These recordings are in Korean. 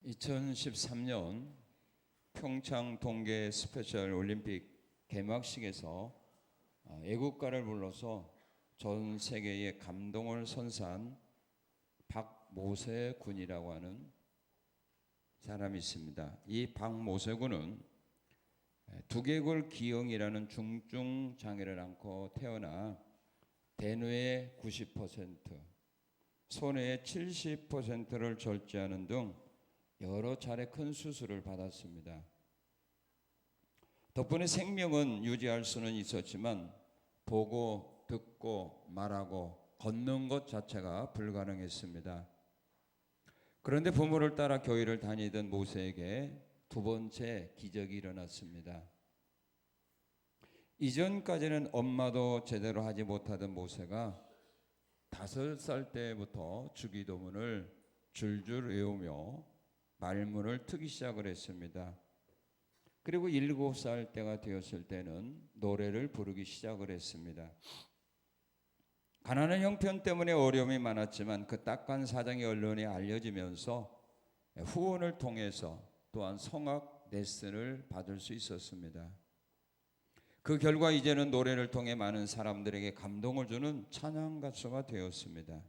2013년 평창 동계 스페셜 올림픽 개막식에서 애국가를 불러서 전 세계에 감동을 선사한 박모세 군이라고 하는 사람이 있습니다. 이 박모세 군은 두개골 기형이라는 중증 장애를 앓고 태어나 대뇌의 90%, 손해의 70%를 절제하는 등 여러 차례 큰 수술을 받았습니다. 덕분에 생명은 유지할 수는 있었지만 보고, 듣고, 말하고, 걷는 것 자체가 불가능했습니다. 그런데 부모를 따라 교회를 다니던 모세에게 두 번째 기적이 일어났습니다. 이전까지는 엄마도 제대로 하지 못하던 모세가 5살 때부터 주기도문을 줄줄 외우며 말문을 트기 시작을 했습니다. 그리고 7살 때가 되었을 때는 노래를 부르기 시작을 했습니다. 가난한 형편 때문에 어려움이 많았지만 그 딱한 사정이 언론에 알려지면서 후원을 통해서 또한 성악 레슨을 받을 수 있었습니다. 그 결과 이제는 노래를 통해 많은 사람들에게 감동을 주는 찬양 가수가 되었습니다.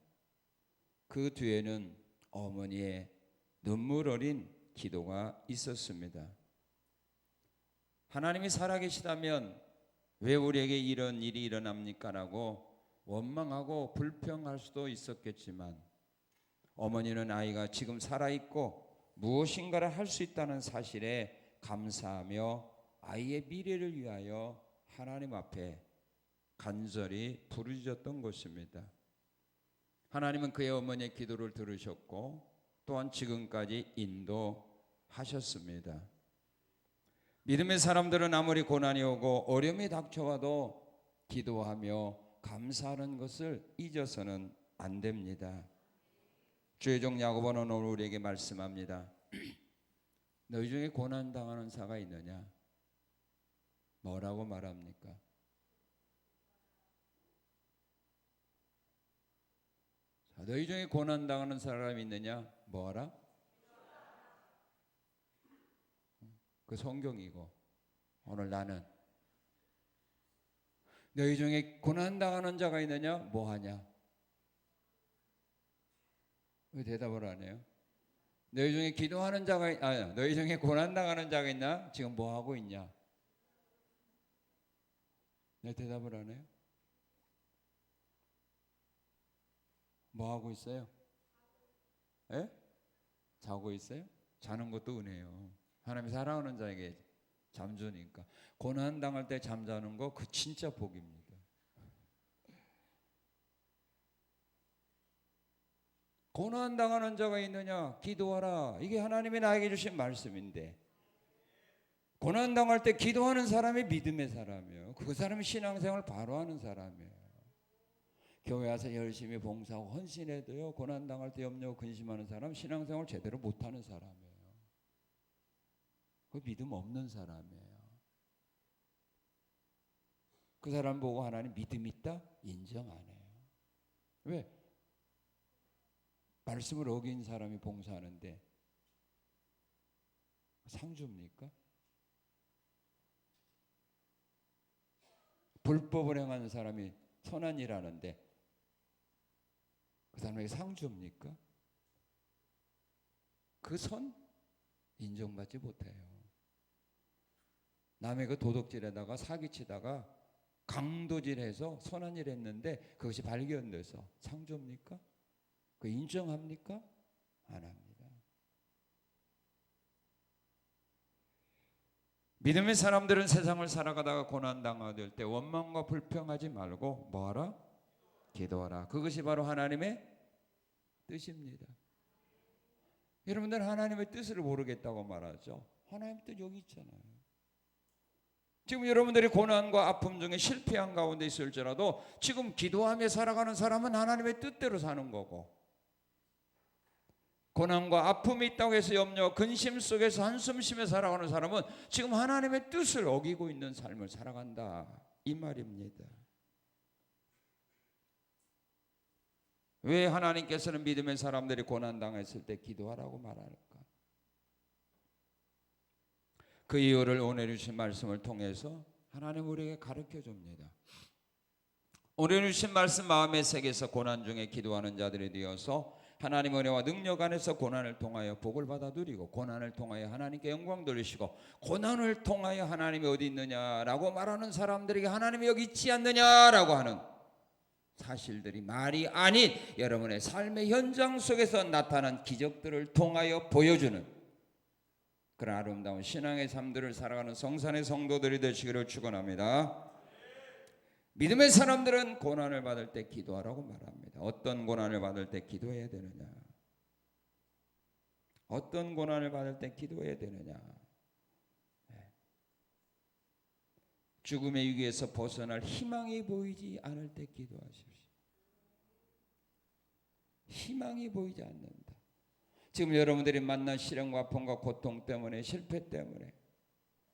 그 뒤에는 어머니의 눈물 어린 기도가 있었습니다. 하나님이 살아계시다면 왜 우리에게 이런 일이 일어납니까? 라고 원망하고 불평할 수도 있었겠지만 어머니는 아이가 지금 살아있고 무엇인가를 할 수 있다는 사실에 감사하며 아이의 미래를 위하여 하나님 앞에 간절히 부르짖었던 것입니다. 하나님은 그의 어머니의 기도를 들으셨고 또한 지금까지 인도하셨습니다. 믿음의 사람들은 아무리 고난이 오고 어려움이 닥쳐와도 기도하며 감사하는 것을 잊어서는 안 됩니다. 주의 종 야고보는 오늘 우리에게 말씀합니다. 너희 중에 고난당하는 자가 있느냐? 뭐라고 말합니까? 자, 너희 중에 고난당하는 사람이 있느냐? 뭐하라? 그 성경이고 오늘 나는 너희 중에 고난당하는 자가 있느냐? 뭐하냐? 왜 대답을 안 해요? 너희 중에 기도하는 자가 너희 중에 고난당하는 자가 있나? 지금 뭐하고 있냐? 왜 대답을 안 해요? 뭐하고 있어요? 예? 자고 있어요? 자는 것도 은혜예요. 하나님이 사랑하는 자에게 잠주니까. 고난당할 때 잠자는 거 그 진짜 복입니다. 고난당하는 자가 있느냐? 기도하라. 이게 하나님이 나에게 주신 말씀인데 고난당할 때 기도하는 사람이 믿음의 사람이에요. 그 사람이 신앙생활 바로 하는 사람이에요. 교회 와서 열심히 봉사하고 헌신해도요 고난당할 때 염려하고 근심하는 사람 신앙생활 제대로 못하는 사람이에요. 그 믿음 없는 사람이에요. 그 사람 보고 하나님 믿음 있다? 인정 안 해요. 왜? 말씀을 어긴 사람이 봉사하는데 상 줍니까? 불법을 행하는 사람이 선한 일 하는데 그 사람에게 상 줍니까? 그 선 인정받지 못해요. 남의 그 도둑질에다가 사기치다가 강도질해서 선한 일 했는데 그것이 발견돼서 상 줍니까? 그 인정합니까? 안 합니다. 믿음의 사람들은 세상을 살아가다가 고난당하게 될 때 원망과 불평하지 말고 뭐하라? 기도하라. 그것이 바로 하나님의 뜻입니다. 여러분들 하나님의 뜻을 모르겠다고 말하죠. 하나님의 뜻 여기 있잖아요. 지금 여러분들이 고난과 아픔 중에 실패한 가운데 있을지라도 지금 기도하며 살아가는 사람은 하나님의 뜻대로 사는 거고 고난과 아픔이 있다고 해서 염려, 근심 속에서 한숨 쉬며 살아가는 사람은 지금 하나님의 뜻을 어기고 있는 삶을 살아간다 이 말입니다. 왜 하나님께서는 믿음의 사람들이 고난당했을 때 기도하라고 말할까? 그 이유를 오늘 주신 말씀을 통해서 하나님 우리에게 가르쳐 줍니다. 오늘 주신 말씀 마음에 새겨서 고난 중에 기도하는 자들이 되어서 하나님 은혜와 능력 안에서 고난을 통하여 복을 받아 누리고, 고난을 통하여 하나님께 영광 돌리시고, 고난을 통하여 하나님이 어디 있느냐라고 말하는 사람들에게 하나님이 여기 있지 않느냐라고 하는 사실들이 말이 아닌 여러분의 삶의 현장 속에서 나타난 기적들을 통하여 보여주는 그런 아름다운 신앙의 삶들을 살아가는 성산의 성도들이 되시기를 축원합니다. 믿음의 사람들은 고난을 받을 때 기도하라고 말합니다. 어떤 고난을 받을 때 기도해야 되느냐? 어떤 고난을 받을 때 기도해야 되느냐? 죽음의 위기에서 벗어날 희망이 보이지 않을 때 기도하십시오. 희망이 보이지 않는다. 지금 여러분들이 만난 시련과 아픔과 고통 때문에, 실패 때문에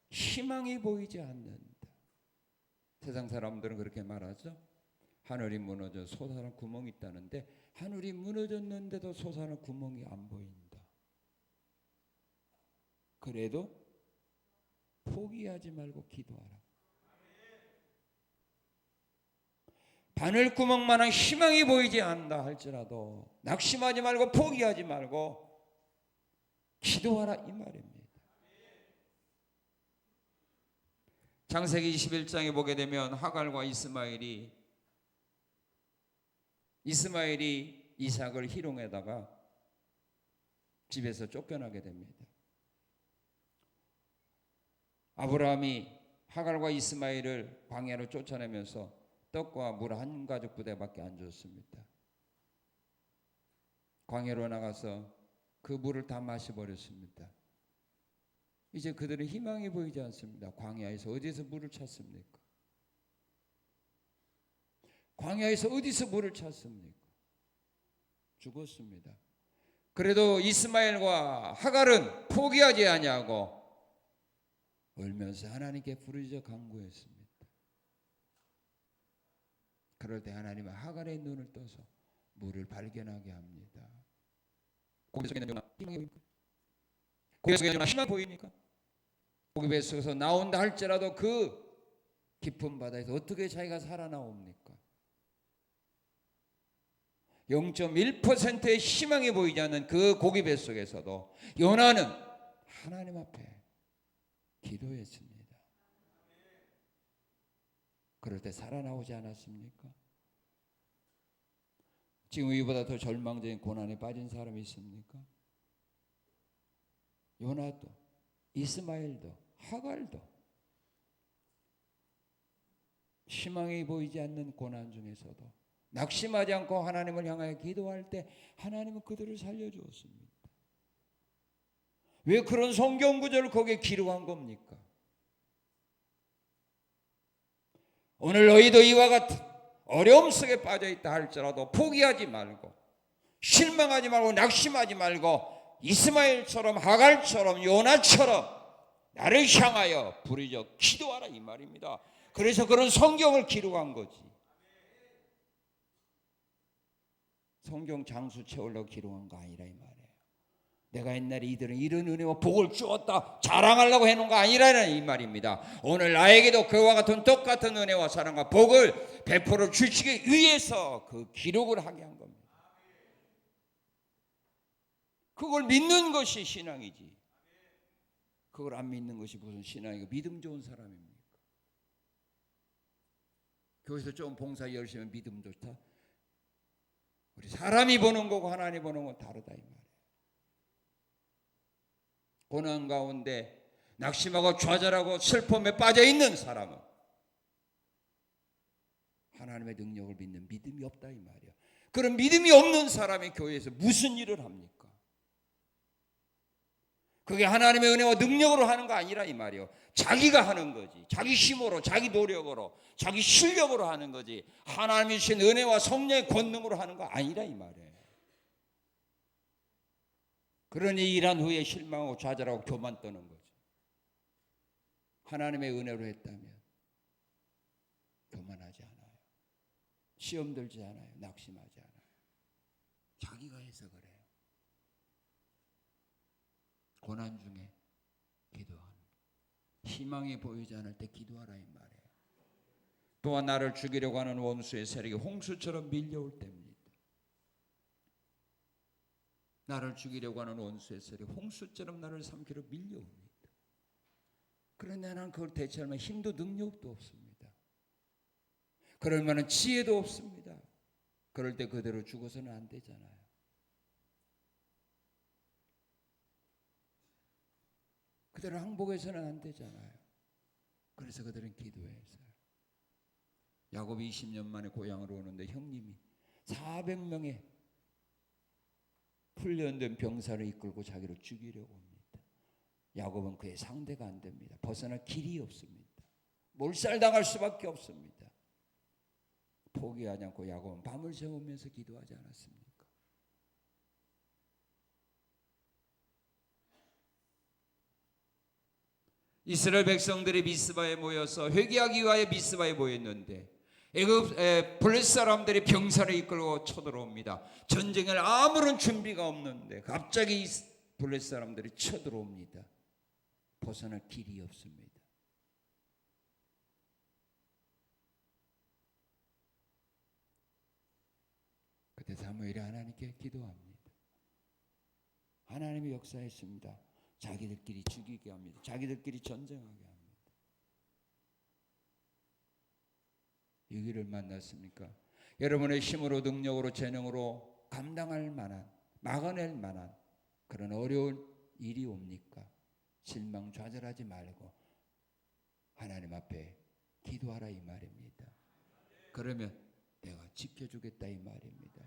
희망이 보이지 않는다. 세상 사람들은 그렇게 말하죠. 하늘이 무너져 솟아난 구멍이 있다는데, 하늘이 무너졌는데도 솟아난 구멍이 안 보인다. 그래도 포기하지 말고 기도하라. 바늘구멍만한 희망이 보이지 않는다 할지라도 낙심하지 말고 포기하지 말고 기도하라 이 말입니다. 창세기 21장에 보게 되면 하갈과 이스마엘이 이삭을 희롱에다가 집에서 쫓겨나게 됩니다. 아브라함이 하갈과 이스마엘을 광야로 쫓아내면서 떡과 물 한 가죽 부대밖에 안 줬습니다. 광야로 나가서 그 물을 다 마셔버렸습니다. 이제 그들은 희망이 보이지 않습니다. 광야에서 어디서 물을 찾습니까? 광야에서 어디서 물을 찾습니까? 죽었습니다. 그래도 이스마엘과 하갈은 포기하지 아니하고 울면서 하나님께 부르짖어 간구했습니다. 그럴 때 하나님은 하갈의 눈을 떠서 물을 발견하게 합니다. 고기 속에 있는 희망이 보입니까? 고기 속에 있는 희망이 보입니까? 고기 뱃속에서 나온다 할지라도 그 깊은 바다에서 어떻게 자기가 살아나옵니까? 0.1%의 희망이 보이지 않는 그 고기 뱃속에서도 요나는 하나님 앞에 기도했습니다. 그럴 때 살아나오지 않았습니까? 지금 이보다 더 절망적인 고난에 빠진 사람이 있습니까? 요나도, 이스마엘도, 하갈도 희망이 보이지 않는 고난 중에서도 낙심하지 않고 하나님을 향하여 기도할 때 하나님은 그들을 살려주었습니다. 왜 그런 성경 구절을 거기에 기록한 겁니까? 오늘 너희도 이와 같은 어려움 속에 빠져있다 할지라도 포기하지 말고 실망하지 말고 낙심하지 말고 이스마엘처럼 하갈처럼 요나처럼 나를 향하여 부르짖어 기도하라 이 말입니다. 그래서 그런 성경을 기록한 거지. 성경 장수 채우려고 기록한 거 아니라 이 말이에요. 내가 옛날에 이들은 이런 은혜와 복을 주었다 자랑하려고 해놓은 거 아니라는 이 말입니다. 오늘 나에게도 그와 같은 똑같은 은혜와 사랑과 복을 베풀어 주시기 위해서 그 기록을 하게 한 겁니다. 그걸 믿는 것이 신앙이지. 그걸 안 믿는 것이 무슨 신앙이고 믿음 좋은 사람입니까? 교회에서 좀 봉사 열심히 믿음 좋다. 우리 사람이 보는 거고 하나님 보는 건 다르다 이 말이에요. 고난 가운데 낙심하고 좌절하고 슬픔에 빠져 있는 사람은 하나님의 능력을 믿는 믿음이 없다 이 말이에요. 그런 믿음이 없는 사람이 교회에서 무슨 일을 합니까? 그게 하나님의 은혜와 능력으로 하는 거 아니라 이 말이에요. 자기가 하는 거지. 자기 힘으로, 자기 노력으로, 자기 실력으로 하는 거지. 하나님이 주신 은혜와 성령의 권능으로 하는 거 아니라 이 말이에요. 그러니 일한 후에 실망하고 좌절하고 교만 떠는 거죠. 하나님의 은혜로 했다면 교만하지 않아요. 시험 들지 않아요. 낙심하지 않아요. 자기가 해서 그래요. 고난 중에 기도하는 희망이 보이지 않을 때 기도하라 이 말이에요. 또한 나를 죽이려고 하는 원수의 세력이 홍수처럼 밀려올 때입니다. 나를 죽이려고 하는 원수의 세력이 홍수처럼 나를 삼키려 밀려옵니다. 그런데 나는 그걸 대처할 만한 힘도 능력도 없습니다. 그럴 만한 지혜도 없습니다. 그럴 때 그대로 죽어서는 안 되잖아요. 그대로 항복해서는 안 되잖아요. 그래서 그들은 기도했어요. 야곱이 20년 만에 고향으로 오는데 형님이 400명의 훈련된 병사를 이끌고 자기를 죽이려고 합니다. 야곱은 그의 상대가 안 됩니다. 벗어날 길이 없습니다. 몰살당할 수밖에 없습니다. 포기하지 않고 야곱은 밤을 새우면서 기도하지 않았습니까? 이스라엘 백성들이 미스바에 모여서 회개하기 위하여 미스바에 모였는데 블레셋 사람들이 병사를 이끌고 쳐들어옵니다. 전쟁을 아무런 준비가 없는데 갑자기 블레셋 사람들이 쳐들어옵니다. 벗어날 길이 없습니다. 그때 사무엘이 하나님께 기도합니다. 하나님이 역사했습니다. 자기들끼리 죽이게 합니다. 자기들끼리 전쟁하게 합니다. 위기를 만났습니까? 여러분의 힘으로, 능력으로, 재능으로 감당할 만한, 막아낼 만한 그런 어려운 일이 옵니까? 실망 좌절하지 말고 하나님 앞에 기도하라 이 말입니다. 그러면 내가 지켜주겠다 이 말입니다.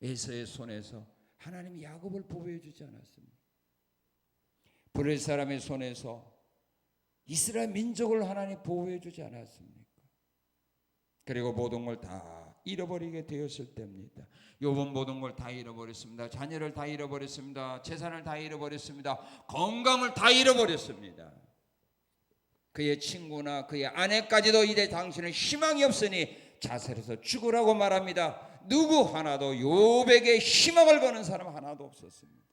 에서의 손에서 하나님이 야곱을 보호해 주지 않았습니까? 블레셋 사람의 손에서 이스라엘 민족을 하나님 보호해 주지 않았습니까? 그리고 모든 걸 다 잃어버리게 되었을 때입니다. 욥은 모든 걸 다 잃어버렸습니다. 자녀를 다 잃어버렸습니다. 재산을 다 잃어버렸습니다. 건강을 다 잃어버렸습니다. 그의 친구나 그의 아내까지도 이제 당신은 희망이 없으니 자살해서 죽으라고 말합니다. 누구 하나도 욥에게 희망을 거는 사람 하나도 없었습니다.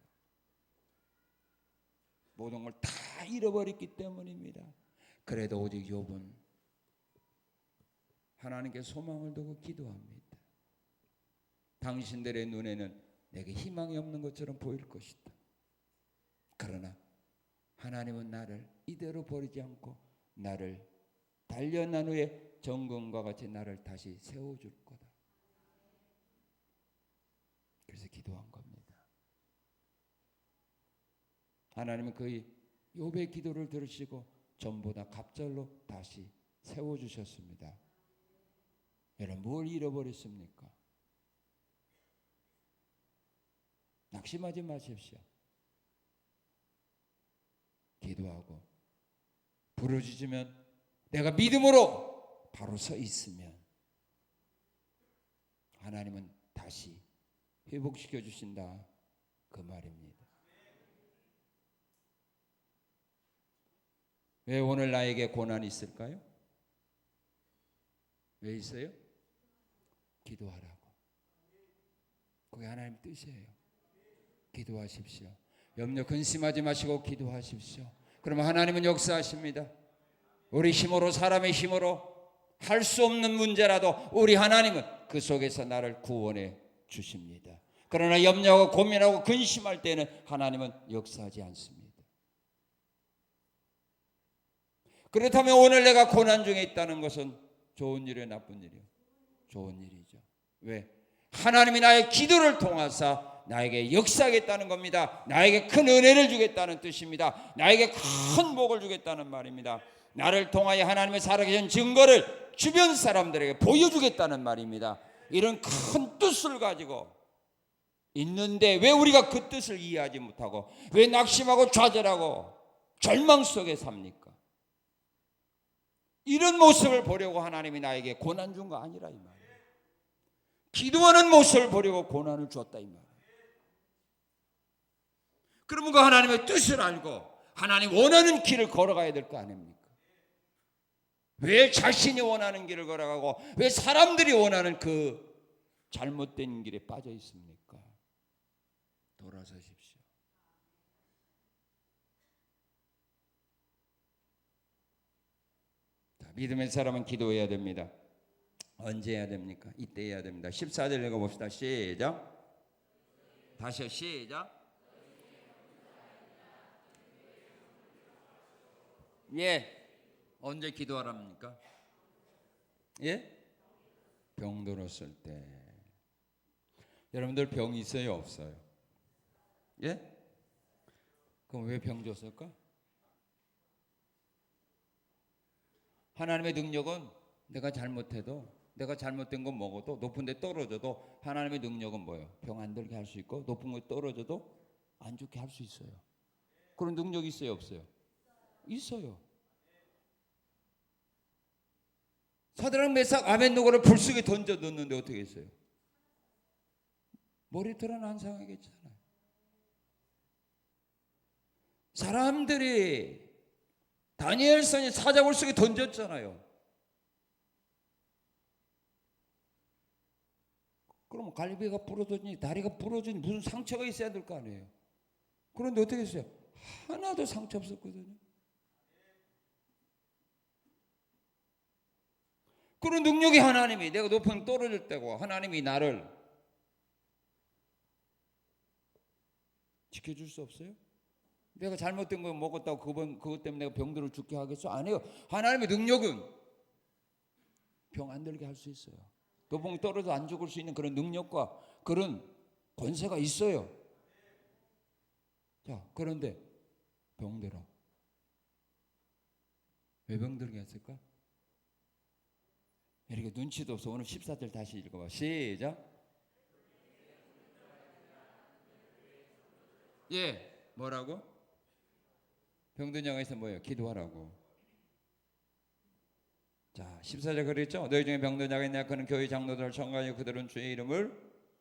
모든 걸 다 잃어버렸기 때문입니다. 그래도 오직 욥은 하나님께 소망을 두고 기도합니다. 당신들의 눈에는 내게 희망이 없는 것처럼 보일 것이다. 그러나 하나님은 나를 이대로 버리지 않고 나를 단련한 후에 정금과 같이 나를 다시 세워줄 거다. 그래서 기도한 겁니다. 하나님은 그의 욥의 기도를 들으시고 전보다 갑절로 다시 세워주셨습니다. 여러분 뭘 잃어버렸습니까? 낙심하지 마십시오. 기도하고 부르짖으면 내가 믿음으로 바로 서 있으면 하나님은 다시 회복시켜 주신다 그 말입니다. 왜 오늘 나에게 고난이 있을까요? 왜 있어요? 기도하라고. 그게 하나님 뜻이에요. 기도하십시오. 염려 근심하지 마시고 기도하십시오. 그러면 하나님은 역사하십니다. 우리 힘으로, 사람의 힘으로 할 수 없는 문제라도 우리 하나님은 그 속에서 나를 구원해 주십니다. 그러나 염려하고 고민하고 근심할 때는 하나님은 역사하지 않습니다. 그렇다면 오늘 내가 고난 중에 있다는 것은 좋은 일이에요, 나쁜 일이에요? 좋은 일이죠. 왜? 하나님이 나의 기도를 통해서 나에게 역사하겠다는 겁니다. 나에게 큰 은혜를 주겠다는 뜻입니다. 나에게 큰 복을 주겠다는 말입니다. 나를 통하여 하나님의 살아계신 증거를 주변 사람들에게 보여주겠다는 말입니다. 이런 큰 뜻을 가지고 있는데 왜 우리가 그 뜻을 이해하지 못하고 왜 낙심하고 좌절하고 절망 속에 삽니까? 이런 모습을 보려고 하나님이 나에게 고난 준 거 아니라 이 말이에요. 기도하는 모습을 보려고 고난을 줬다 이 말이에요. 그러면 그 하나님의 뜻을 알고 하나님 원하는 길을 걸어가야 될 거 아닙니까? 왜 자신이 원하는 길을 걸어가고 왜 사람들이 원하는 그 잘못된 길에 빠져 있습니까? 돌아서십시오. 。 . 。 . 。 . . . 。 . . . . . 。 . . . . . . . 。 . . 。 . . 。 . 。 . 。 . 。 . 。 . 。 . 。 . 。 . 。 . 。 . 。 . 。 . 。 . 。 . 믿음의 사람은 기도해야 됩니다. 언제 해야 됩니까? 이때 해야 됩니다. 14절 읽어봅시다. 시작. 다시요. 시작. 예. 언제 기도하랍니까? 예? 병 들었을 때. 여러분들 병 있어요, 없어요? 예? 그럼 왜 병 줬을까? 하나님의 능력은 내가 잘못해도, 내가 잘못된 건 먹어도, 높은 데 떨어져도 하나님의 능력은 뭐예요? 병 안 들게 할 수 있고, 높은 곳에 떨어져도 안 좋게 할 수 있어요. 그런 능력이 있어요, 없어요? 있어요. 사드락 메삭 아벤노고를 불 속에 던져 넣는데 어떻게 했어요? 머리털은 안 상하겠잖아요. 사람들이 다니엘서니 사자굴 속에 던졌잖아요. 그럼 갈비가 부러졌니, 다리가 부러졌니, 무슨 상처가 있어야 될 거 아니에요. 그런데 어떻게 했어요? 하나도 상처 없었거든요. 그런 능력이 하나님이, 내가 높은 떨어질 때고 하나님이 나를 지켜줄 수 없어요? 내가 잘못된 거 먹었다고 그것 때문에 내가 병들어 죽게 하겠어? 아니에요. 하나님의 능력은 병 안 들게 할 수 있어요. 높은 데 떨어져 안 죽을 수 있는 그런 능력과 그런 권세가 있어요. 자, 그런데 병들어. 왜 병들게 했을까? 이렇게 눈치도 없어. 오늘 14절 다시 읽어봐. 시작. 예, 뭐라고? 병든 자가 있으면 뭐예요? 기도하라고. 자, 14절 그랬죠? 너희 중에 병든 자가 있냐? 그는 교회 장로들을 청하여 그들은 주의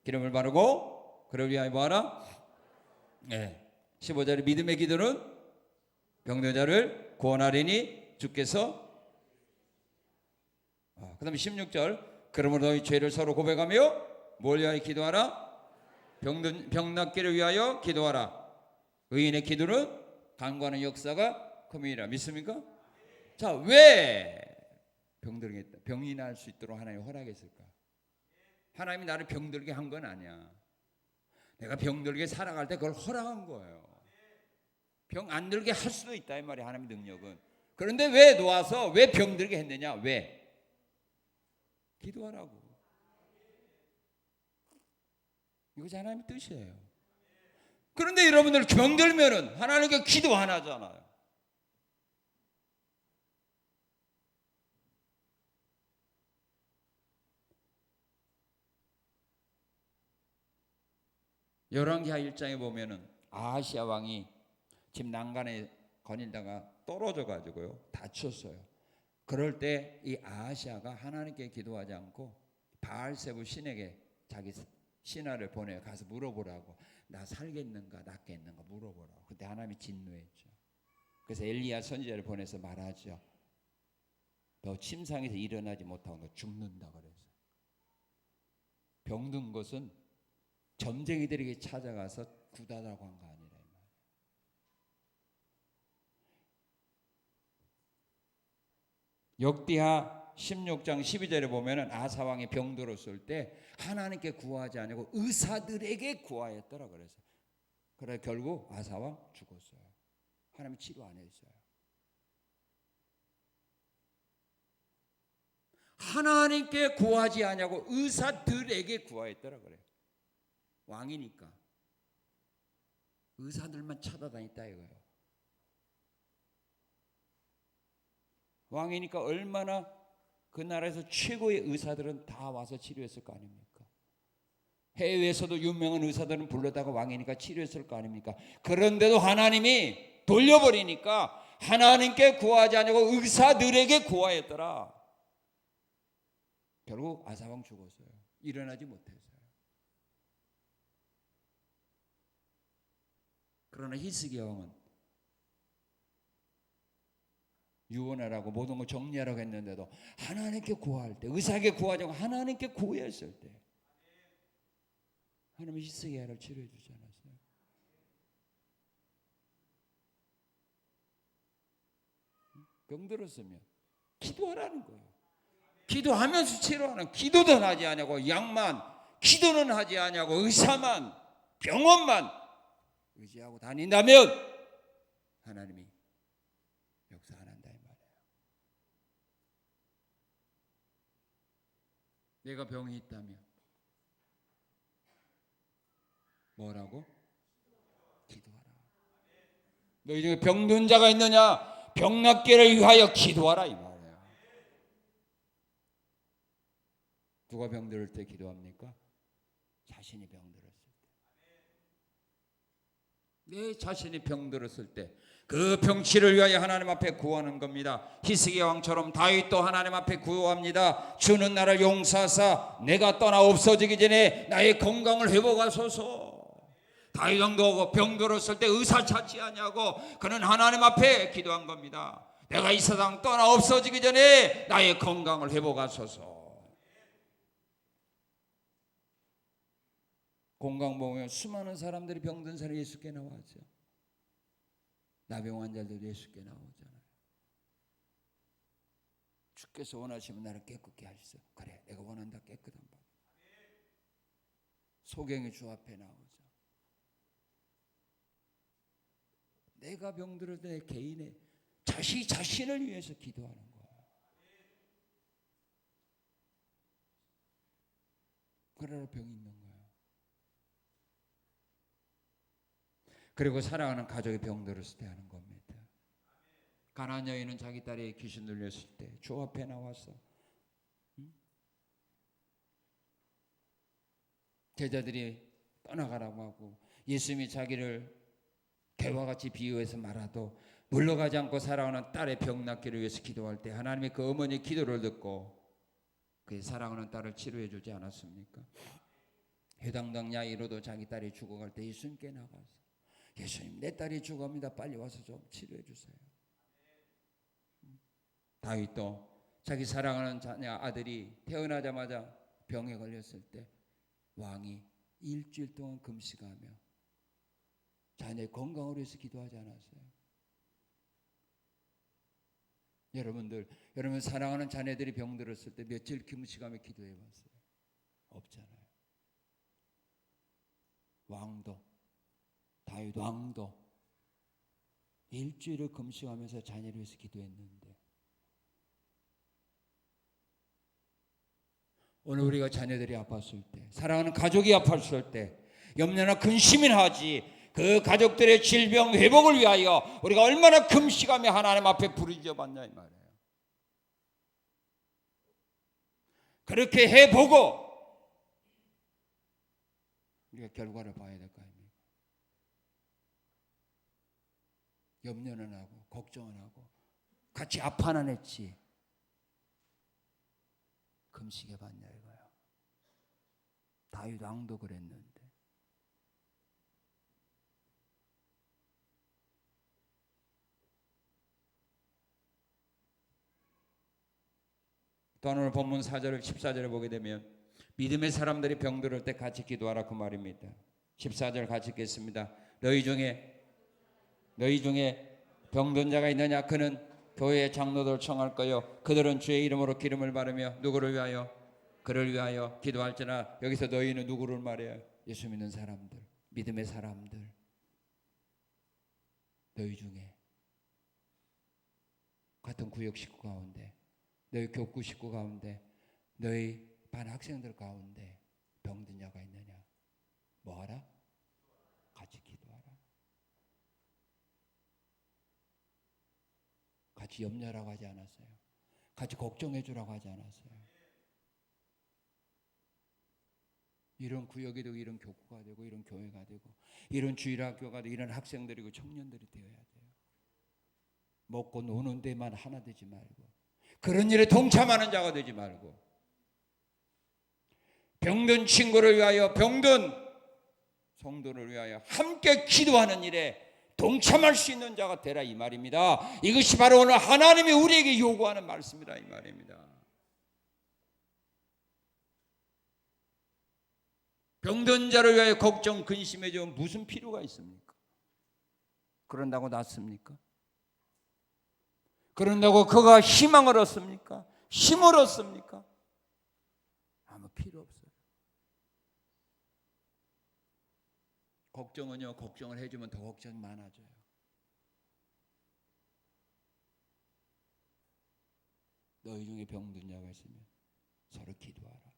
기름을 바르고 그를 위하여 뭐하라? 예. 15절에 믿음의 기도는 병든 자를 구원하리니 주께서. 그 다음에 16절 그러므로 너희 죄를 서로 고백하며 뭘 위하여 기도하라? 병 낫기를 위하여 기도하라. 의인의 기도는 간구하는 역사가 큼이라. 믿습니까? 자, 왜 병들겠다, 병이 날 수 있도록 하나님이 허락했을까? 하나님이 나를 병들게 한 건 아니야. 내가 병들게 살아갈 때 그걸 허락한 거예요. 병 안 들게 할 수도 있다 이 말이야, 하나님의 능력은. 그런데 왜 놓아서 왜 병들게 했느냐? 왜? 기도하라고. 이것이 하나님의 뜻이에요. 그런데 여러분들 병들면은 하나님께 기도 안 하잖아요. 열왕기하 1장에 보면은 아하시아 왕이 집 난간에 거닐다가 떨어져 가지고요 다쳤어요. 그럴 때 이 아하시아가 하나님께 기도하지 않고 바알세부 신에게 자기 신하를 보내 가서 물어보라고. 나 살겠는가 낫겠는가 물어보라고. 그때 하나님이 진노했죠. 그래서 엘리야 선지자를 보내서 말하죠. 너 침상에서 일어나지 못하고 너 죽는다 그래서. 병든 것은 점쟁이들에게 찾아가서 구다라고 한 거 아니라. 역대하 16장 12절에 보면은 아사 왕이 병들었을 때 하나님께 구하지 아니고 의사들에게 구하였더라 그래서. 그래 결국 아사 왕 죽었어요. 하나님이 치료 안 했어요. 하나님께 구하지 아니하고 의사들에게 구하였더라 그래. 왕이니까 의사들만 찾아다녔다 이거예요. 왕이니까 얼마나 그 나라에서 최고의 의사들은 다 와서 치료했을 거 아닙니까? 해외에서도 유명한 의사들은 불러다가 왕이니까 치료했을 거 아닙니까? 그런데도 하나님이 돌려버리니까 하나님께 구하지 않고 의사들에게 구하였더라. 결국 아사왕 죽었어요. 일어나지 못했어요. 그러나 히스기야 왕은 유언하라고 모든 걸 정리하라고 했는데도 하나님께 구할 때, 의사에게 구하지 않고 하나님께 구했을 때 하나님이 히스기야를 치료해 주지 않았어요? 병들었으면 기도 기도하라는 거예요. 기도하면서 치료하는, 기도도 하지 않냐고, 약만, 기도는 하지 않냐고, 의사만, 병원만 의지하고 다닌다면 하나님이 역사 안 한다 이 말이에요. 내가 병이 있다면 뭐라고? 기도하라. 너희 중에 병든 자가 있느냐? 병 낫기를 위하여 기도하라 이 말이에요. 누가 병들을 때 기도합니까? 자신이 병들었을 때. 내 자신이 병들었을 때 그 병치를 위하여 하나님 앞에 구하는 겁니다. 히스기야 왕처럼 다윗도 하나님 앞에 구합니다. 주는 나를 용서하사 내가 떠나 없어지기 전에 나의 건강을 회복하소서. 다윗 왕도 병들었을 때 의사 찾지 않냐고 그는 하나님 앞에 기도한 겁니다. 내가 이 세상 떠나 없어지기 전에 나의 건강을 회복하소서. 공강 보면 수많은 사람들이 병든 사람이 예수께 나왔죠. 나병 환자들도 예수께 나오잖아요. 주께서 원하시면 나를 깨끗게 하시소. 그래, 내가 원한다. 깨끗한 법. 소경이 주 앞에 나오죠. 내가 병들을 때 개인의 자신을 위해서 기도하는 거예요. 그러나 병이 있는 거예요. 그리고 사랑하는 가족이 병들었을 때 하는 겁니다. 가나안 여인은 자기 딸이 귀신 들렸을 때 주 앞에 나와서 제자들이 떠나가라고 하고 예수님이 자기를 개와 같이 비유해서 말하도 물러가지 않고 사랑하는 딸의 병 낫기를 위해서 기도할 때 하나님이 그 어머니의 기도를 듣고 그 사랑하는 딸을 치료해 주지 않았습니까? 해당당 야이로도 자기 딸이 죽어갈 때 예수님께 나가서 예수님, 내 딸이 죽어갑니다. 빨리 와서 좀 치료해 주세요. 다윗도 자기 사랑하는 자녀 아들이 태어나자마자 병에 걸렸을 때 왕이 일주일 동안 금식하며 자녀의 건강을 위해서 기도하지 않았어요. 여러분 사랑하는 자녀들이 병들었을 때 며칠 금식하며 기도해 봤어요? 없잖아요. 다윗 왕도 일주일을 금식하면서 자녀를 위해서 기도했는데 오늘 우리가 자녀들이 아팠을 때, 사랑하는 가족이 아팠을 때 염려나 근심이나 하지 그 가족들의 질병 회복을 위하여 우리가 얼마나 금식하며 하나님 앞에 부르짖어 봤냐 이 말이에요. 그렇게 해보고 우리가 결과를 봐야 될 거 아닙니까? 염려는 하고 걱정은 하고 같이 아파는 했지 금식해 봤냐 이거야. 다윗 왕도 그랬는데 또 오늘 본문 4절 14절에 보게 되면 믿음의 사람들이 병들을 때 같이 기도하라 그 말입니다. 14절 같이 읽겠습니다. 너희 중에 병든 자가 있느냐? 그는 교회의 장로들 청할 거요. 그들은 주의 이름으로 기름을 바르며 누구를 위하여? 그를 위하여 기도할지나. 여기서 너희는 누구를 말해요? 예수 믿는 사람들, 믿음의 사람들. 너희 중에 같은 구역 식구 가운데, 너희 교구 식구 가운데, 너희 반 학생들 가운데 병든 자가 있느냐? 뭐하라? 같이 기도하라. 같이 염려라고 하지 않았어요. 같이 걱정해 주라고 하지 않았어요. 이런 구역이 되고 이런 교구가 되고 이런 교회가 되고 이런 주일학교가 되고 이런 학생들이고 청년들이 되어야 돼요. 먹고 노는 데만 하나 되지 말고 그런 일에 동참하는 자가 되지 말고 병든 친구를 위하여 병든 성도를 위하여 함께 기도하는 일에 동참할 수 있는 자가 되라 이 말입니다. 이것이 바로 오늘 하나님이 우리에게 요구하는 말씀이라 이 말입니다. 병든 자를 위하여 걱정 근심해 주면 무슨 필요가 있습니까? 그런다고 낫습니까? 그런다고 그가 희망을 얻습니까? 힘을 얻습니까? 아무 필요 없어요. 걱정은요, 걱정을 해주면 더 걱정이 많아져요. 너희 중에 병든 자가 있으면 서로 기도하라.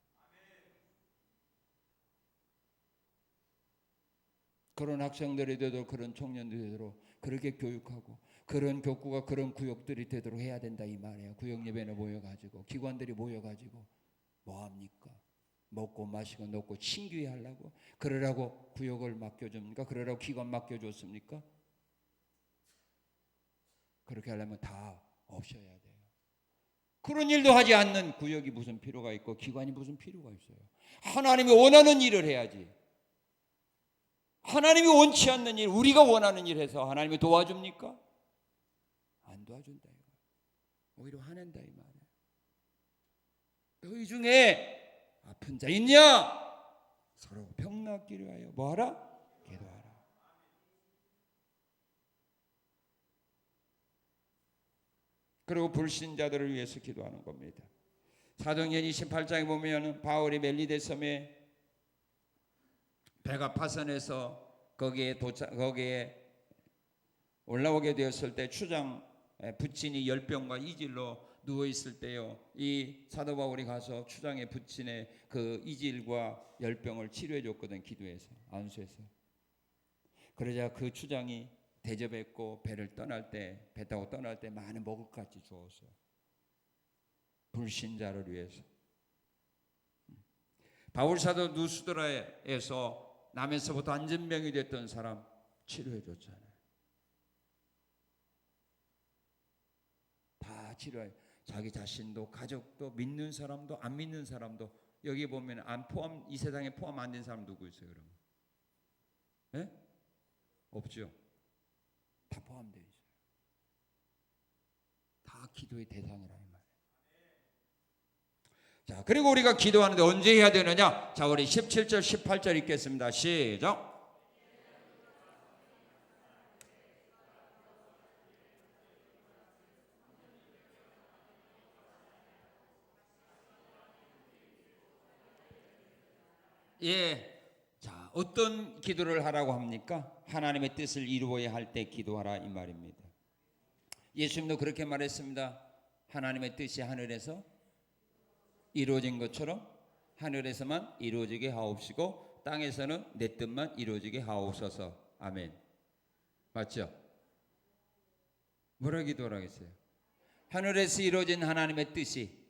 그런 학생들이 되도록, 그런 청년들이 되도록 그렇게 교육하고, 그런 교구가, 그런 구역들이 되도록 해야 된다 이 말이에요. 구역 예배는 모여가지고, 기관들이 모여가지고 뭐 합니까? 먹고 마시고 놓고 친교회 하려고? 그러라고 구역을 맡겨줍니까? 그러라고 기관 맡겨줬습니까? 그렇게 하려면 다 없어야 돼요. 그런 일도 하지 않는 구역이 무슨 필요가 있고 기관이 무슨 필요가 있어요. 하나님이 원하는 일을 해야지. 하나님이 원치 않는 일, 우리가 원하는 일 해서 하나님이 도와줍니까? 안 도와준다 이거. 오히려 화낸다 이 말이에요. 너희 중에 아픈 자 있냐? 서로 병 낫기를 하여 뭐하라? 기도하라. 그리고 불신자들을 위해서 기도하는 겁니다. 사도행전 28장에 보면 바울이 멜리데 섬에 배가 파선해서 거기에 올라오게 되었을 때 추장 부친이 열병과 이질로 누워 있을 때요, 이 사도 바울이 가서 추장의 부친의 그 이질과 열병을 치료해 줬거든. 기도해서, 안수해서. 그러자 그 추장이 대접했고 배를 떠날 때, 배 타고 떠날 때 많은 먹을 것 같이 주었어요. 불신자를 위해서. 바울 사도 누스드라에서 남에서부터 안전병이 됐던 사람 치료해 줬잖아요. 다 치료해. 자기 자신도, 가족도, 믿는 사람도, 안 믿는 사람도. 여기 보면 이 세상에 포함 안 된 사람 누구 있어요, 그러면? 네? 없죠. 다 포함되어 있어요. 다 기도의 대상이라는 말이에요. 자, 그리고 우리가 기도하는데 언제 해야 되느냐? 자, 우리 17절, 18절 읽겠습니다. 시작. 예. 자, 어떤 기도를 하라고 합니까? 하나님의 뜻을 이루어야 할 때 기도하라 이 말입니다. 예수님도 그렇게 말했습니다. 하나님의 뜻이 하늘에서 이루어진 것처럼 하늘에서만 이루어지게 하옵시고 땅에서는 내 뜻만 이루어지게 하옵소서. 아멘. 맞죠? 뭐라 기도하라겠어요? 하늘에서 이루어진 하나님의 뜻이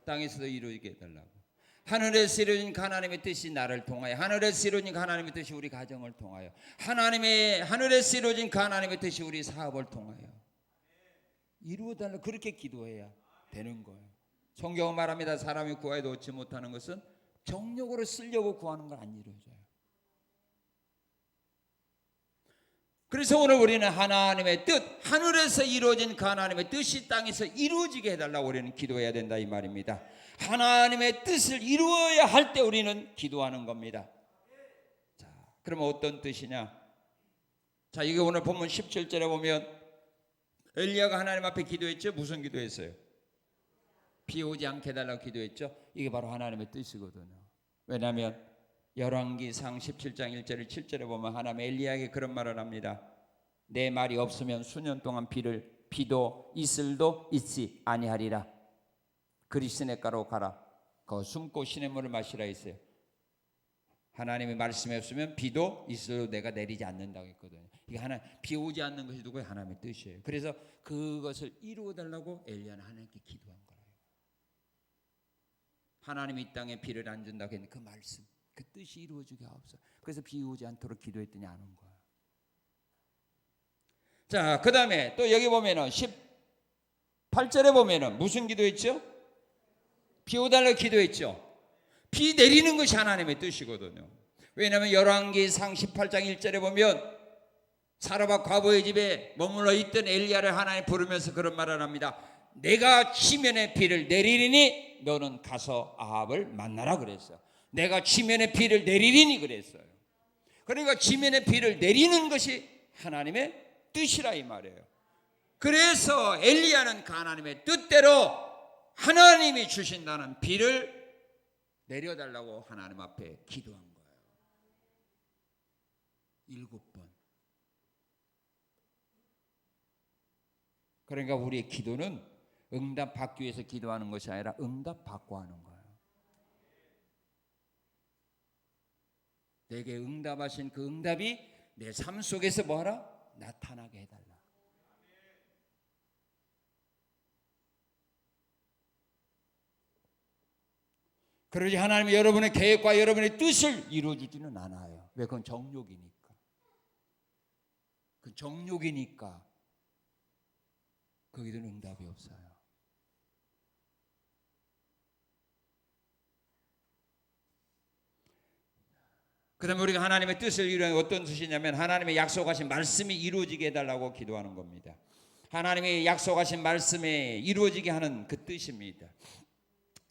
땅에서도 이루어지게 해달라고. 하늘에서 이루어진 하나님의 뜻이 나를 통하여, 하늘에서 이루어진 하나님의 뜻이 우리 가정을 통하여, 하늘에서 이루어진 하나님의 뜻이 우리 사업을 통하여 이루어달라. 그렇게 기도해야 되는 거예요. 성경은 말합니다. 사람이 구하여도 얻지 못하는 것은 정욕으로 쓰려고 구하는 건 안 이루어져요. 그래서 오늘 우리는 하나님의 뜻, 하늘에서 이루어진 하나님의 뜻이 땅에서 이루어지게 해달라고 우리는 기도해야 된다 이 말입니다. 하나님의 뜻을 이루어야 할 때 우리는 기도하는 겁니다. 자, 그러면 어떤 뜻이냐? 자, 이게 오늘 본문 17절에 보면 엘리야가 하나님 앞에 기도했죠. 무슨 기도했어요? 비 오지 않게 해달라고 기도했죠. 이게 바로 하나님의 뜻이거든요. 왜냐하면 열왕기상 17장 1절을 7절에 보면 하나님 엘리야에게 그런 말을 합니다. 내 말이 없으면 수년 동안 비도 이슬도 있지 아니하리라. 그리 시냇가로 가라. 거 숨고 시냇물을 마시라 했어요. 하나님의 말씀이 없으면 비도 이슬도 내가 내리지 않는다고 했거든요. 이게 비 오지 않는 것이 누구의 하나님의 뜻이에요. 그래서 그것을 이루어 달라고 엘리야는 하나님께 기도한 거예요. 하나님이 이 땅에 비를 안 준다고 했는데 그 말씀, 그 뜻이 이루어지게 하옵소서. 그래서 비 오지 않도록 기도했더니 안 온 거예요. 자, 그 다음에 또 여기 보면은 18절에 보면은 무슨 기도했죠? 비 오달라고 기도했죠. 비 내리는 것이 하나님의 뜻이거든요. 왜냐하면 열왕기상 18장 1절에 보면 사라밧 과부의 집에 머물러 있던 엘리야를 하나님 부르면서 그런 말을 합니다. 내가 지면에 비를 내리리니 너는 가서 아합을 만나라 그랬어요. 내가 지면에 비를 내리리니 그랬어요. 그러니까 지면에 비를 내리는 것이 하나님의 뜻이라 이 말이에요. 그래서 엘리야는 그 하나님의 뜻대로 하나님이 주신다는 비를 내려달라고 하나님 앞에 기도한 거예요. 7번. 그러니까 우리의 기도는 응답 받기 위해서 기도하는 것이 아니라 응답 받고 하는 거예요. 내게 응답하신 그 응답이 내 삶 속에서 뭐하라? 나타나게 해달라. 그러지 하나님이 여러분의 계획과 여러분의 뜻을 이루어주지는 않아요. 왜? 그건 정욕이니까. 그 정욕이니까 거기도 응답이 없어요. 그 다음에 우리가 하나님의 뜻을 이루는 어떤 뜻이냐면 하나님의 약속하신 말씀이 이루어지게 해달라고 기도하는 겁니다. 하나님의 약속하신 말씀이 이루어지게 하는 그 뜻입니다.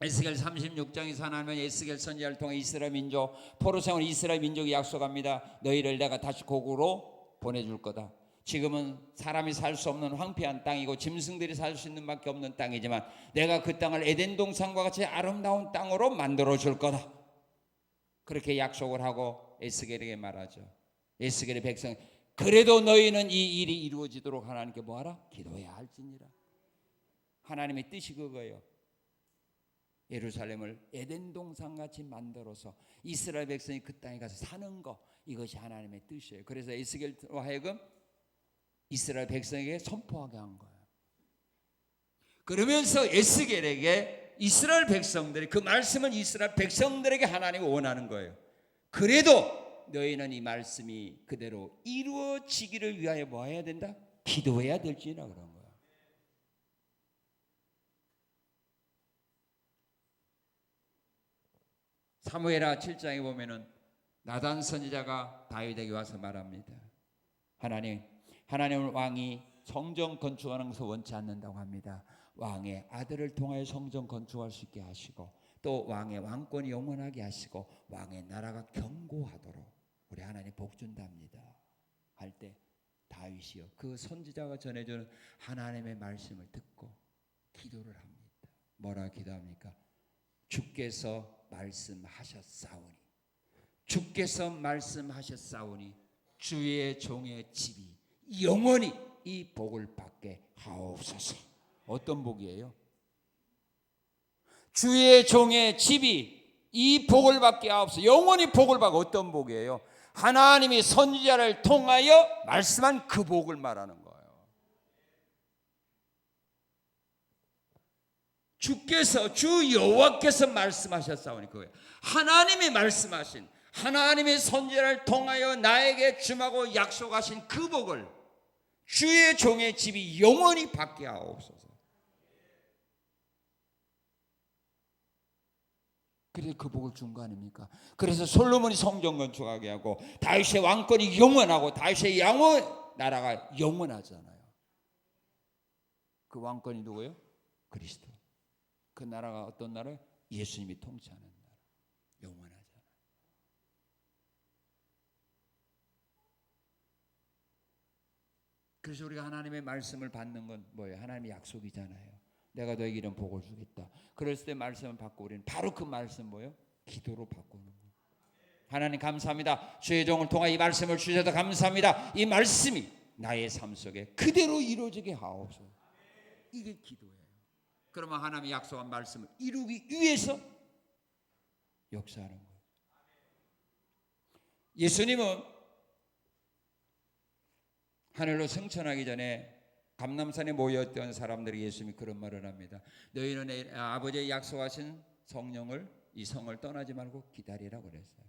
에스겔 36장에서 하나님은 에스겔 선지자를 통해 이스라엘 민족, 포로생활 이스라엘 민족이 약속합니다. 너희를 내가 다시 고국으로 보내줄 거다. 지금은 사람이 살 수 없는 황폐한 땅이고 짐승들이 살 수 있는 밖에 없는 땅이지만 내가 그 땅을 에덴 동산과 같이 아름다운 땅으로 만들어 줄 거다. 그렇게 약속을 하고 에스겔에게 말하죠. 에스겔의 백성, 그래도 너희는 이 일이 이루어지도록 하나님께 뭐하라? 기도해야 할지니라. 하나님의 뜻이 그거예요. 예루살렘을 에덴 동산같이 만들어서 이스라엘 백성이 그 땅에 가서 사는 거, 이것이 하나님의 뜻이에요. 그래서 에스겔로 하여금 이스라엘 백성에게 선포하게 한 거예요. 그러면서 에스겔에게 이스라엘 백성들이, 그 말씀은 이스라엘 백성들에게 하나님이 원하는 거예요. 그래도 너희는 이 말씀이 그대로 이루어지기를 위하여 뭐 해야 된다? 기도해야 될지라 그런 거예요. 사무엘하 7장에 보면은 나단 선지자가 다윗에게 와서 말합니다. 하나님은 왕이 성전 건축하는 것을 원치 않는다고 합니다. 왕의 아들을 통하여 성전 건축할 수 있게 하시고 또 왕의 왕권이 영원하게 하시고 왕의 나라가 견고하도록 우리 하나님 복 준답니다. 할 때 다윗이요, 그 선지자가 전해주는 하나님의 말씀을 듣고 기도를 합니다. 뭐라 기도합니까? 주께서 말씀하셨사오니, 주께서 말씀하셨사오니 주의 종의 집이 영원히 이 복을 받게 하옵소서. 어떤 복이에요? 주의 종의 집이 이 복을 받게 하옵소서. 영원히 복을 받고, 어떤 복이에요? 하나님이 선지자를 통하여 말씀한 그 복을 말하는 거예요. 주께서, 주 여호와께서 말씀하셨사오니, 그거예요. 하나님이 말씀하신, 하나님의 선지자를 통하여 나에게 주마고 약속하신 그 복을 주의 종의 집이 영원히 받게 하옵소서. 그래서 그 복을 준 거 아닙니까? 그래서 솔로몬이 성전 건축하게 하고 다윗의 왕권이 영원하고 다윗의 나라가 영원하잖아요. 그 왕권이 누구예요? 그리스도. 그 나라가 어떤 나라예요? 예수님이 통치하는 나라. 영원하잖아요. 그래서 우리가 하나님의 말씀을 받는 건 뭐예요? 하나님의 약속이잖아요. 내가 너에게 이런 복을 주겠다. 그랬을 때 말씀을 받고 우리는 바로 그 말씀 뭐예요? 기도로 바꾸는 거예요. 하나님 감사합니다. 주의 종을 통해 이 말씀을 주셔서 감사합니다. 이 말씀이 나의 삶 속에 그대로 이루어지게 하옵소서. 이게 기도예요. 그러면 하나님이 약속한 말씀을 이루기 위해서 역사하는 거예요. 예수님은 하늘로 승천하기 전에 감람산에 모였던 사람들이 예수님이 그런 말을 합니다. 너희는 아버지의 약속하신 성령을, 이 성을 떠나지 말고 기다리라고 그랬어요.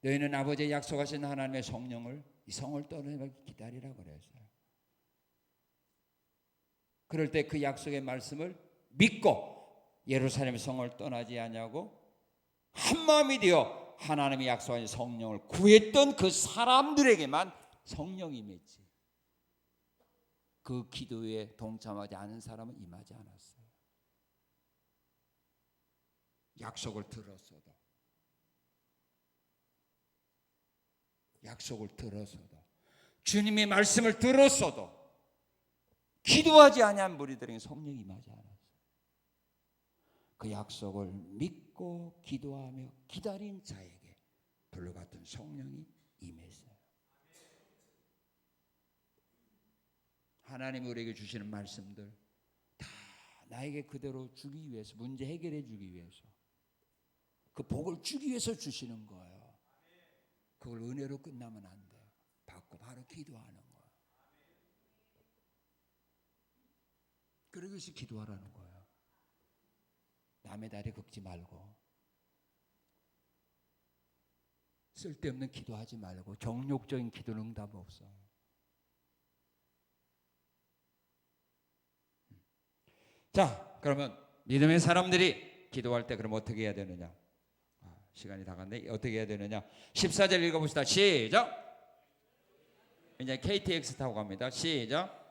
너희는 아버지의 약속하신 하나님의 성령을, 이 성을 떠나지 말고 기다리라고 그랬어요. 그럴 때 그 약속의 말씀을 믿고 예루살렘 성을 떠나지 않냐고 한 마음이 되어 하나님의 약속하신 성령을 구했던 그 사람들에게만 성령이 임했지, 그 기도에 동참하지 않은 사람은 임하지 않았어요. 약속을 들었어도 주님의 말씀을 들었어도 기도하지 아니한 무리들에게 성령이 임하지 않았어요. 그 약속을 믿고 기도하며 기다린 자에게 불같은 성령이 임했어요. 하나님 우리에게 주시는 말씀들 다 나에게 그대로 주기 위해서, 문제 해결해 주기 위해서, 그 복을 주기 위해서 주시는 거예요. 그걸 은혜로 끝나면 안 돼요. 받고 바로 기도하는 거예요. 그러기 위해서 기도하라는 거예요. 남의 다리 긁지 말고, 쓸데없는 기도하지 말고, 정욕적인 기도는 응답 없어요. 자, 그러면 믿음의 사람들이 기도할 때 그럼 어떻게 해야 되느냐? 시간이 다 갔네. 어떻게 해야 되느냐? 14절 읽어봅시다. 시작. 이제 KTX 타고 갑니다. 시작.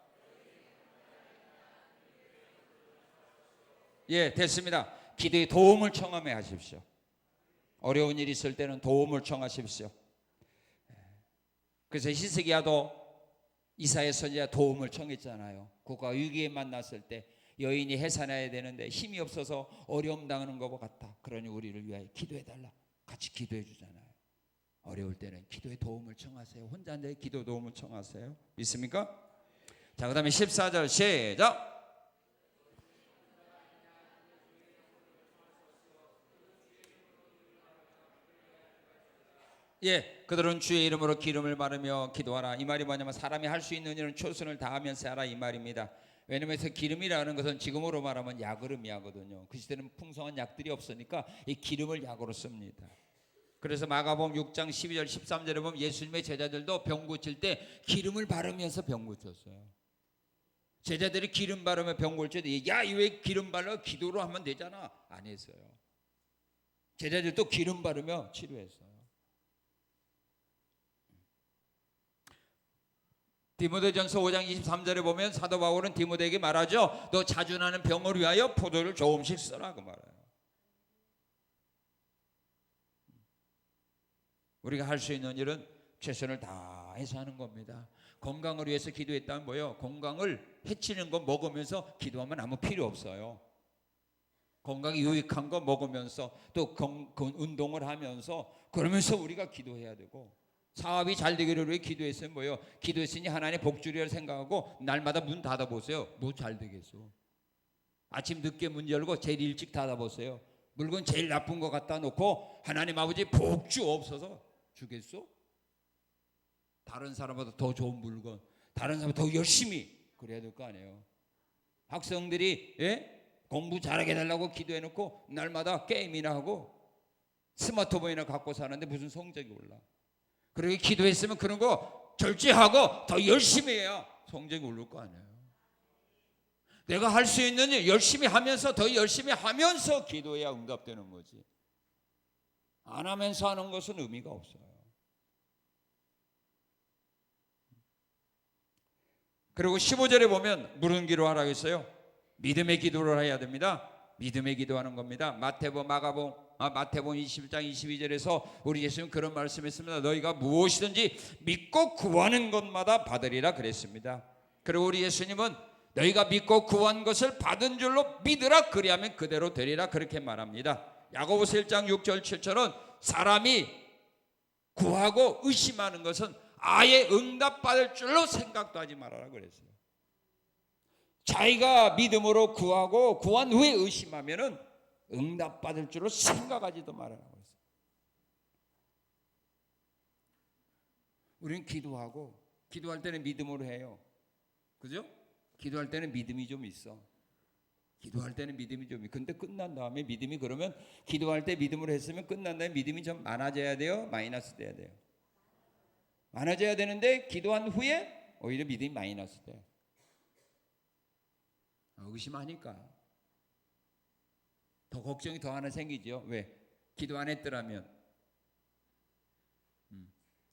예, 됐습니다. 기도에 도움을 청하며 하십시오. 어려운 일이 있을 때는 도움을 청하십시오. 그래서 히스기야도 이사야 선지자 도움을 청했잖아요. 국가 위기에 만났을 때 여인이 해산해야 되는데 힘이 없어서 어려움 당하는 것 같다. 그러니 우리를 위하여 기도해달라. 같이 기도해 주잖아요. 어려울 때는 기도의 도움을 청하세요. 혼자 앉아 기도 도움을 청하세요. 믿습니까? 자, 그 다음에 14절 시작. 예, 그들은 주의 이름으로 기름을 바르며 기도하라. 이 말이 뭐냐면 사람이 할 수 있는 일은 최선을 다하면서 하라 이 말입니다. 왜냐면 기름이라는 것은 지금으로 말하면 약으름이거든요. 그 시대는 풍성한 약들이 없으니까 이 기름을 약으로 씁니다. 그래서 마가복음 6장 12절 13절에 보면 예수님의 제자들도 병 고칠 때 기름을 바르면서 병 고쳤어요. 제자들이 기름 바르며 병 고칠 때 야, 왜 기름 발라? 기도로 하면 되잖아. 안 했어요. 제자들도 기름 바르며 치료했어요. 디모데전서 5장 23절에 보면 사도 바울은 디모데에게 말하죠. 너 자주 나는 병을 위하여 포도를 조금씩 써라 그 말이에요. 우리가 할 수 있는 일은 최선을 다해서 하는 겁니다. 건강을 위해서 기도했다면 뭐예요? 건강을 해치는 거 먹으면서 기도하면 아무 필요 없어요. 건강에 유익한 거 먹으면서 또 운동을 하면서 그러면서 우리가 기도해야 되고, 사업이 잘 되기를 위해 기도했으면 뭐예요? 기도했으니 하나님 복주리라 생각하고 날마다 문 닫아보세요. 뭐 잘 되겠어? 아침 늦게 문 열고 제일 일찍 닫아보세요. 물건 제일 나쁜 거 갖다 놓고 하나님 아버지 복주 없어서 주겠어? 다른 사람보다 더 좋은 물건, 다른 사람보다 더 열심히 그래야 될 거 아니에요. 학생들이 공부 잘하게 해달라고 기도해놓고 날마다 게임이나 하고 스마트폰이나 갖고 사는데 무슨 성적이 올라? 그렇게 기도했으면 그런 거 절제하고 더 열심히 해야 성적이 오를 거 아니에요. 내가 할 수 있는 일 열심히 하면서 더 열심히 하면서 기도해야 응답되는 거지. 안 하면서 하는 것은 의미가 없어요. 그리고 15절에 보면 무슨 기도하라고 했어요? 믿음의 기도를 해야 됩니다. 믿음의 기도하는 겁니다. 마태복음 20장 22절에서 우리 예수님 그런 말씀했습니다. 너희가 무엇이든지 믿고 구하는 것마다 받으리라 그랬습니다. 그리고 우리 예수님은 너희가 믿고 구한 것을 받은 줄로 믿으라 그리하면 그대로 되리라 그렇게 말합니다. 야고보서 1장 6절 7절은 사람이 구하고 의심하는 것은 아예 응답받을 줄로 생각도 하지 말아라 그랬어요. 자기가 믿음으로 구하고 구한 후에 의심하면은 응답받을 줄로 생각하지도 말아라고 했어요. 우리는 기도하고 기도할 때는 믿음으로 해요. 그죠? 기도할 때는 믿음이 좀 있어. 기도할 때는 믿음이 좀 있어. 근데 끝난 다음에 믿음이 그러면 기도할 때 믿음으로 했으면 끝난 다음에 믿음이 좀 많아져야 돼요? 마이너스 돼야 돼요? 많아져야 되는데 기도한 후에 오히려 믿음이 마이너스 돼요. 의심하니까 더 걱정이 더 하나 생기죠. 왜? 기도 안 했더라면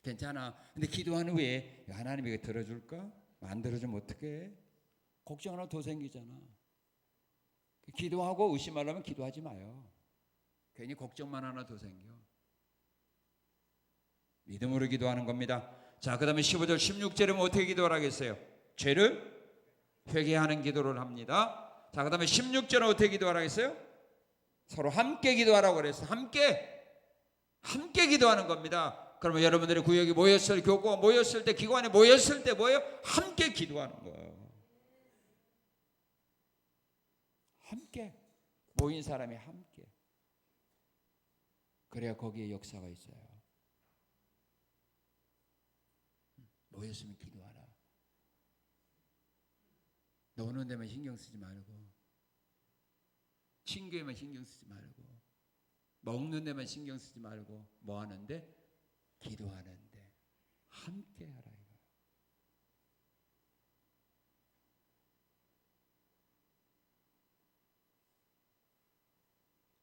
괜찮아. 근데 기도한 후에 하나님이 이거 들어줄까? 안 들어주면 어떡해? 걱정 하나 더 생기잖아. 기도하고 의심하려면 기도하지 마요. 괜히 걱정만 하나 더 생겨. 믿음으로 기도하는 겁니다. 자, 그 다음에 15절 16절에 어떻게 기도하라겠어요? 죄를 회개하는 기도를 합니다. 자, 그다음에 16절은 어떻게 기도하라고 했어요? 서로 함께 기도하라고 그랬어요. 함께 기도하는 겁니다. 그러면 여러분들이 구역에 모였을 교구가 모였을 때 기관에 모였을 때 뭐예요? 함께 기도하는 거예요. 함께 모인 사람이 함께. 그래야 거기에 역사가 있어요. 모였으면 기도하라. 노는 데만 신경 쓰지 말고, 친교에만 신경 쓰지 말고, 먹는 데만 신경 쓰지 말고, 뭐 하는데? 기도하는데 함께 하라 이거.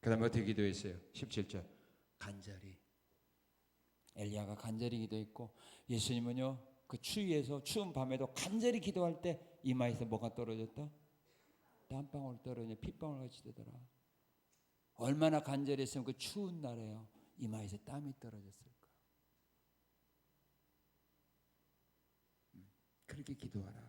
그 다음에 어떻게 기도했어요? 17절 간절히. 엘리야가 간절히 기도했고, 예수님은요 그 추위에서 추운 밤에도 간절히 기도할 때 이마에서 뭐가 떨어졌다? 땀방울 떨어져 핏방울 같이 되더라. 얼마나 간절히 했으면 그 추운 날에요 이마에서 땀이 떨어졌을까. 그렇게 기도하라.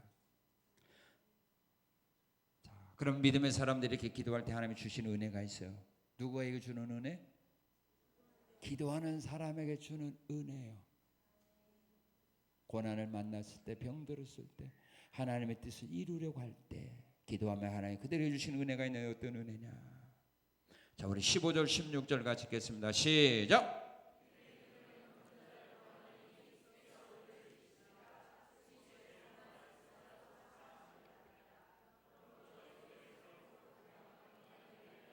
자, 그럼 믿음의 사람들이 이렇게 기도할 때 하나님이 주시는 은혜가 있어요. 누구에게 주는 은혜? 기도하는 사람에게 주는 은혜예요. 고난을 만났을 때, 병들었을 때, 하나님의 뜻을 이루려고 할 때 기도하면 하나님 그대로 해주시는 은혜가 있나요? 어떤 은혜냐? 자, 우리 15절 16절 같이 읽겠습니다. 시작.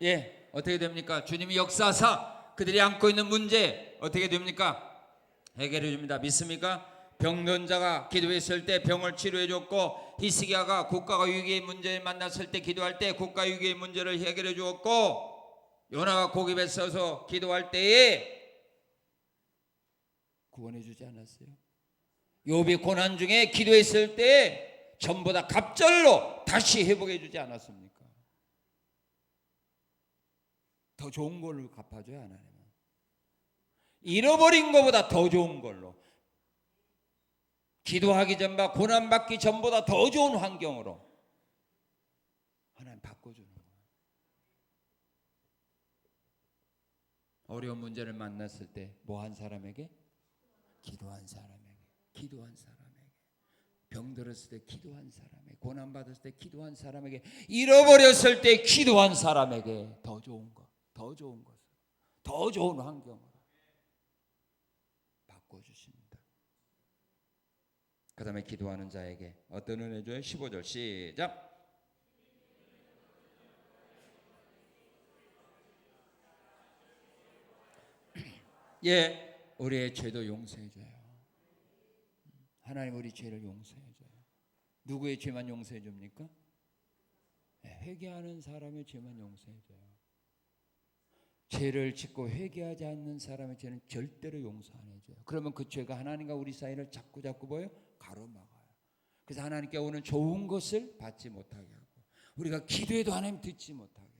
예, 어떻게 됩니까? 주님이 역사하사 그들이 안고 있는 문제 어떻게 됩니까? 해결해 줍니다. 믿습니까? 병든 자가 기도했을 때 병을 치료해 줬고, 히스기야가 국가가 위기의 문제를 만났을 때 기도할 때 국가 위기의 문제를 해결해 주었고, 요나가 고기에 서서 기도할 때에 구원해 주지 않았어요? 욥이 고난 중에 기도했을 때 전부 다 갑절로 다시 회복해 주지 않았습니까? 더 좋은 걸로 갚아줘야 하나님은. 잃어버린 것보다 더 좋은 걸로, 기도하기 전과 고난받기 전보다 더 좋은 환경으로 하나님 바꿔주는 거예요. 어려운 문제를 만났을 때 뭐 한 사람에게? 기도한 사람에게. 기도한 사람에게. 병들었을 때 기도한 사람에게. 고난받았을 때 기도한 사람에게. 잃어버렸을 때 기도한 사람에게 더 좋은 것, 더 좋은 것을, 더 좋은 환경으로 바꿔주십니다. 그 다음에 기도하는 자에게 어떤 은혜 줘요? 15절 시작. 예, 우리의 죄도 용서해 줘요. 하나님 우리 죄를 용서해 줘요. 누구의 죄만 용서해 줍니까? 회개하는 사람의 죄만 용서해 줘요. 죄를 짓고 회개하지 않는 사람의 죄는 절대로 용서 안 해줘요. 그러면 그 죄가 하나님과 우리 사이를 자꾸 뭐예요? 가로막아요. 그래서 하나님께 오는 좋은 것을 받지 못하게 하고, 우리가 기도해도 하나님 듣지 못하게 하고,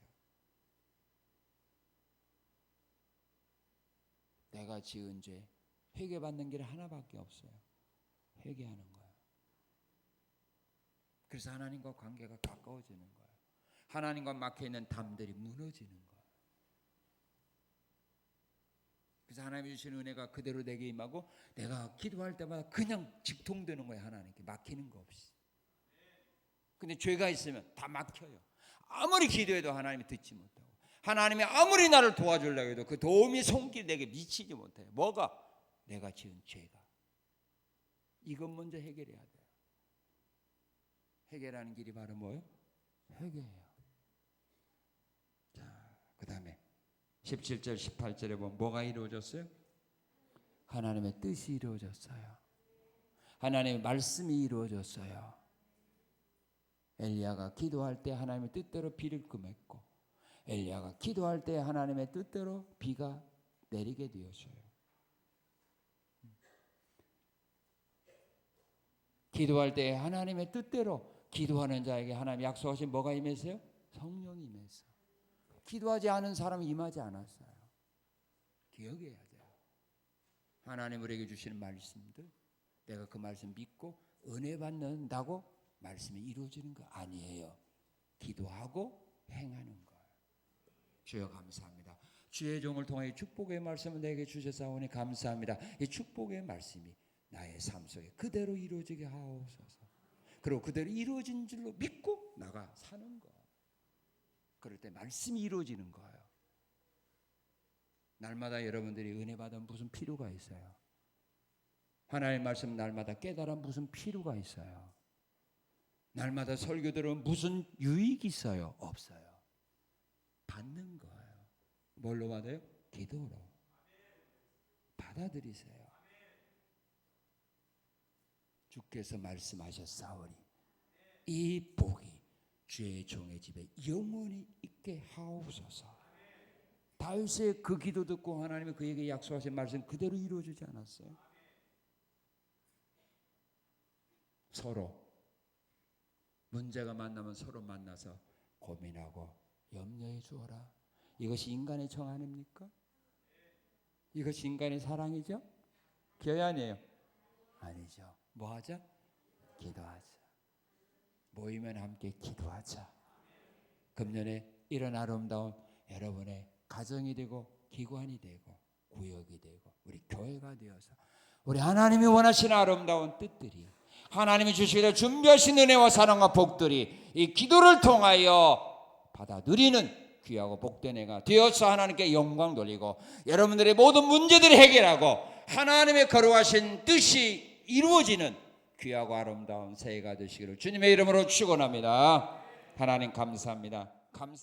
내가 지은 죄 회개받는 길 하나밖에 없어요. 회개하는 거예요. 그래서 하나님과 관계가 가까워지는 거예요. 하나님과 막혀있는 담들이 무너지는 거예요. 그래서 하나님이 주시는 은혜가 그대로 내게 임하고, 내가 기도할 때마다 그냥 직통되는 거예요. 하나님께 막히는 거 없이. 근데 죄가 있으면 다 막혀요. 아무리 기도해도 하나님이 듣지 못하고, 하나님이 아무리 나를 도와주려고 해도 그 도움이 손길 내게 미치지 못해요. 뭐가? 내가 지은 죄가. 이것 먼저 해결해야 돼요. 해결하는 길이 바로 뭐예요? 회개예요. 자, 그 다음에 17절 18절에 보면 뭐가 이루어졌어요? 하나님의 뜻이 이루어졌어요. 하나님의 말씀이 이루어졌어요. 엘리야가 기도할 때 하나님의 뜻대로 비를 끔했고, 엘리야가 기도할 때 하나님의 뜻대로 비가 내리게 되었어요. 기도할 때 하나님의 뜻대로 기도하는 자에게 하나님 약속하신 뭐가 임했어요? 성령이 임했어요. 기도하지 않은 사람은 임하지 않았어요. 기억해야 돼요. 하나님 우리에게 주시는 말씀들, 내가 그 말씀 믿고 은혜 받는다고 말씀이 이루어지는 거 아니에요. 기도하고 행하는 거예요. 주여 감사합니다. 주의 종을 통해 축복의 말씀을 내게 주셔사오니 감사합니다. 이 축복의 말씀이 나의 삶 속에 그대로 이루어지게 하옵소서. 그리고 그대로 이루어진 줄로 믿고 나가 사는 거. 그럴 때 말씀이 이루어지는 거예요. 날마다 여러분들이 은혜 받은 무슨 필요가 있어요? 하나님의 말씀 날마다 깨달아 무슨 필요가 있어요? 날마다 설교 들으면 무슨 유익이 있어요? 없어요. 받는 거예요. 뭘로 받아요? 기도로. 받아들이세요. 주께서 말씀하셨사오니 이 복이 주의 종의 집에 영원히 있게 하옵소서. 다윗의 그 기도 듣고 하나님이 그에게 약속하신 말씀 그대로 이루어지지 않았어요? 서로 문제가 만나면 서로 만나서 고민하고 염려해 주어라. 이것이 인간의 정 아닙니까? 이것이 인간의 사랑이죠? 교회 아니에요? 아니죠. 뭐 하자? 기도하자. 모이면 함께 기도하자. 금년에 이런 아름다운 여러분의 가정이 되고 기관이 되고 구역이 되고 우리 교회가 되어서 우리 하나님이 원하시는 아름다운 뜻들이 하나님이 주시기를 준비하신 은혜와 사랑과 복들이 이 기도를 통하여 받아 누리는 귀하고 복된 해가 되어서 하나님께 영광 돌리고 여러분들의 모든 문제들을 해결하고 하나님의 거룩하신 뜻이 이루어지는 귀하고 아름다운 새해가 되시기를 주님의 이름으로 축원합니다. 하나님 감사합니다. 감사.